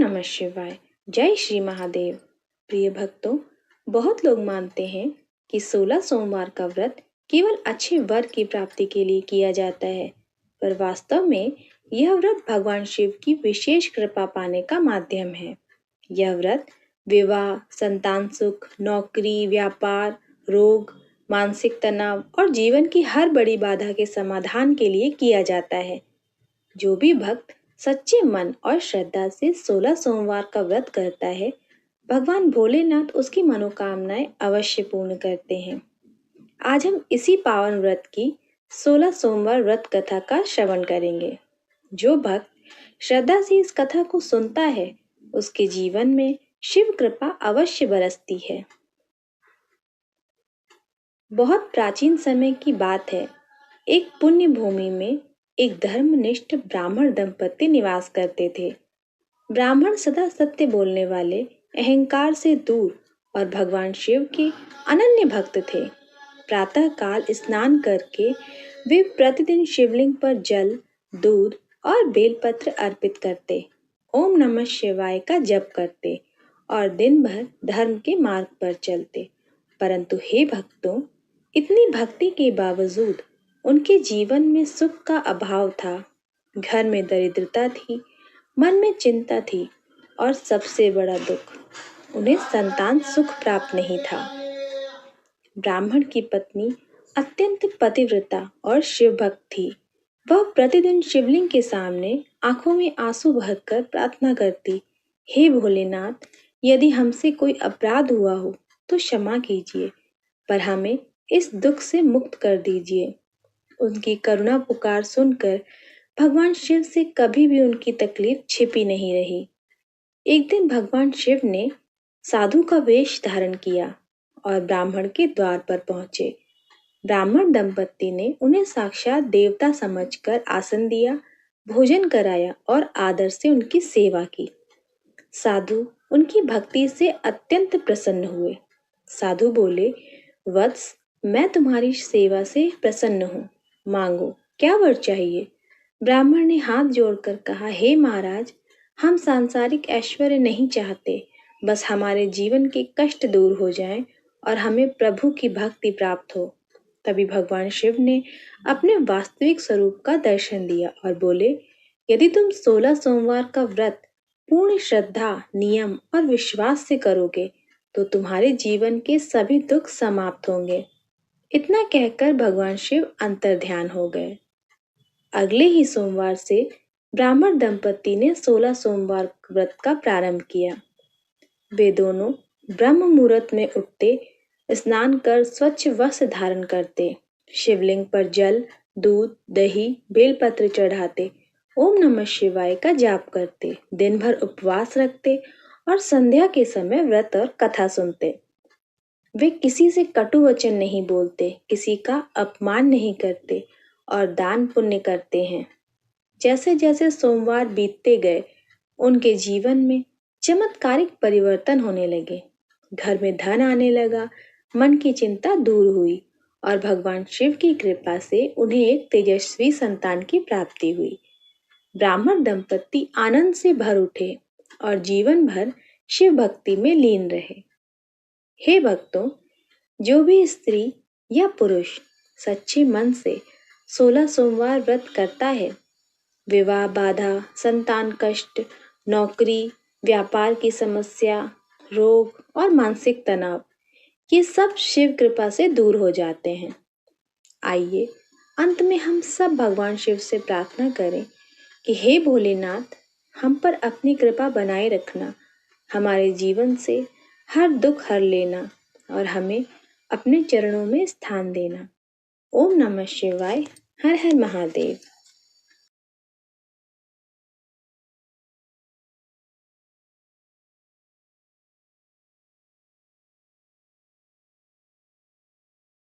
नमः शिवाय। जय श्री महादेव। प्रिय भक्तों, बहुत लोग मानते हैं कि 16 सोमवार का व्रत केवल अच्छे वर की प्राप्ति के लिए किया जाता है, पर वास्तव में यह व्रत भगवान शिव की विशेष कृपा पाने का माध्यम है। यह व्रत विवाह, संतान सुख, नौकरी, व्यापार, रोग, मानसिक तनाव और जीवन की हर बड़ी बाधा के समाधान के लिए किया जाता है। जो भी भक्त सच्चे मन और श्रद्धा से 16 सोमवार का व्रत करता है, भगवान भोलेनाथ उसकी मनोकामनाएं अवश्य पूर्ण करते हैं। आज हम इसी पावन व्रत की 16 सोमवार व्रत कथा का श्रवण करेंगे। जो भक्त श्रद्धा से इस कथा को सुनता है, उसके जीवन में शिव कृपा अवश्य बरसती है। बहुत प्राचीन समय की बात है। एक पुण्य भूमि में एक धर्मनिष्ठ ब्राह्मण दंपति निवास करते थे। ब्राह्मण सदा सत्य बोलने वाले, अहंकार से दूर और भगवान शिव के अनन्य भक्त थे। प्रातः काल स्नान करके वे प्रतिदिन शिवलिंग पर जल, दूध और बेलपत्र अर्पित करते, ओम नमः शिवाय का जप करते और दिन भर धर्म के मार्ग पर चलते। परंतु हे भक्तों, इतनी भक्ति के बावजूद उनके जीवन में सुख का अभाव था। घर में दरिद्रता थी, मन में चिंता थी और सबसे बड़ा दुख, उन्हें संतान सुख प्राप्त नहीं था। ब्राह्मण की पत्नी अत्यंत पतिव्रता और शिव भक्त थी। वह प्रतिदिन शिवलिंग के सामने आंखों में आंसू बहाकर प्रार्थना करती, हे भोलेनाथ, यदि हमसे कोई अपराध हुआ हो तो क्षमा कीजिए, पर हमें इस दुख से मुक्त कर दीजिए। उनकी करुणा पुकार सुनकर भगवान शिव से कभी भी उनकी तकलीफ छिपी नहीं रही। एक दिन भगवान शिव ने साधु का वेश धारण किया और ब्राह्मण के द्वार पर पहुंचे। ब्राह्मण दंपति ने उन्हें साक्षात देवता समझकर आसन दिया, भोजन कराया और आदर से उनकी सेवा की। साधु उनकी भक्ति से अत्यंत प्रसन्न हुए। साधु बोले, वत्स, मैं तुम्हारी सेवा से प्रसन्न हूँ, मांगो, क्या वर चाहिए? ब्राह्मण ने हाथ जोड़कर कहा, हे महाराज, हम सांसारिक ऐश्वर्य नहीं चाहते, बस हमारे जीवन के कष्ट दूर हो जाएं और हमें प्रभु की भक्ति प्राप्त हो। तभी भगवान शिव ने अपने वास्तविक स्वरूप का दर्शन दिया और बोले, यदि तुम 16 सोमवार का व्रत पूर्ण श्रद्धा, नियम और विश्वास से करोगे तो तुम्हारे जीवन के सभी दुख समाप्त होंगे। इतना कहकर भगवान शिव अंतर्ध्यान हो गए। अगले ही सोमवार से ब्राह्मण दंपति ने 16 सोमवार व्रत का प्रारंभ किया। वे दोनों ब्रह्म मुहूर्त में उठते, स्नान कर स्वच्छ वस्त्र धारण करते, शिवलिंग पर जल, दूध, दही, बेलपत्र चढ़ाते, ओम नमः शिवाय का जाप करते, दिन भर उपवास रखते और संध्या के समय व्रत और कथा सुनते। वे किसी से कटु वचन नहीं बोलते, किसी का अपमान नहीं करते और दान पुण्य करते हैं। जैसे जैसे सोमवार बीतते गए, उनके जीवन में चमत्कारिक परिवर्तन होने लगे। घर में धन आने लगा, मन की चिंता दूर हुई और भगवान शिव की कृपा से उन्हें एक तेजस्वी संतान की प्राप्ति हुई। ब्राह्मण दंपति आनंद से भर उठे और जीवन भर शिव भक्ति में लीन रहे। हे भक्तों, जो भी स्त्री या पुरुष सच्चे मन से 16 सोमवार व्रत करता है, विवाह बाधा, संतान कष्ट, नौकरी, व्यापार की समस्या, रोग और मानसिक तनाव, ये सब शिव कृपा से दूर हो जाते हैं। आइए अंत में हम सब भगवान शिव से प्रार्थना करें कि हे भोलेनाथ, हम पर अपनी कृपा बनाए रखना, हमारे जीवन से हर दुख हर लेना और हमें अपने चरणों में स्थान देना। ओम नमः शिवाय। हर हर महादेव।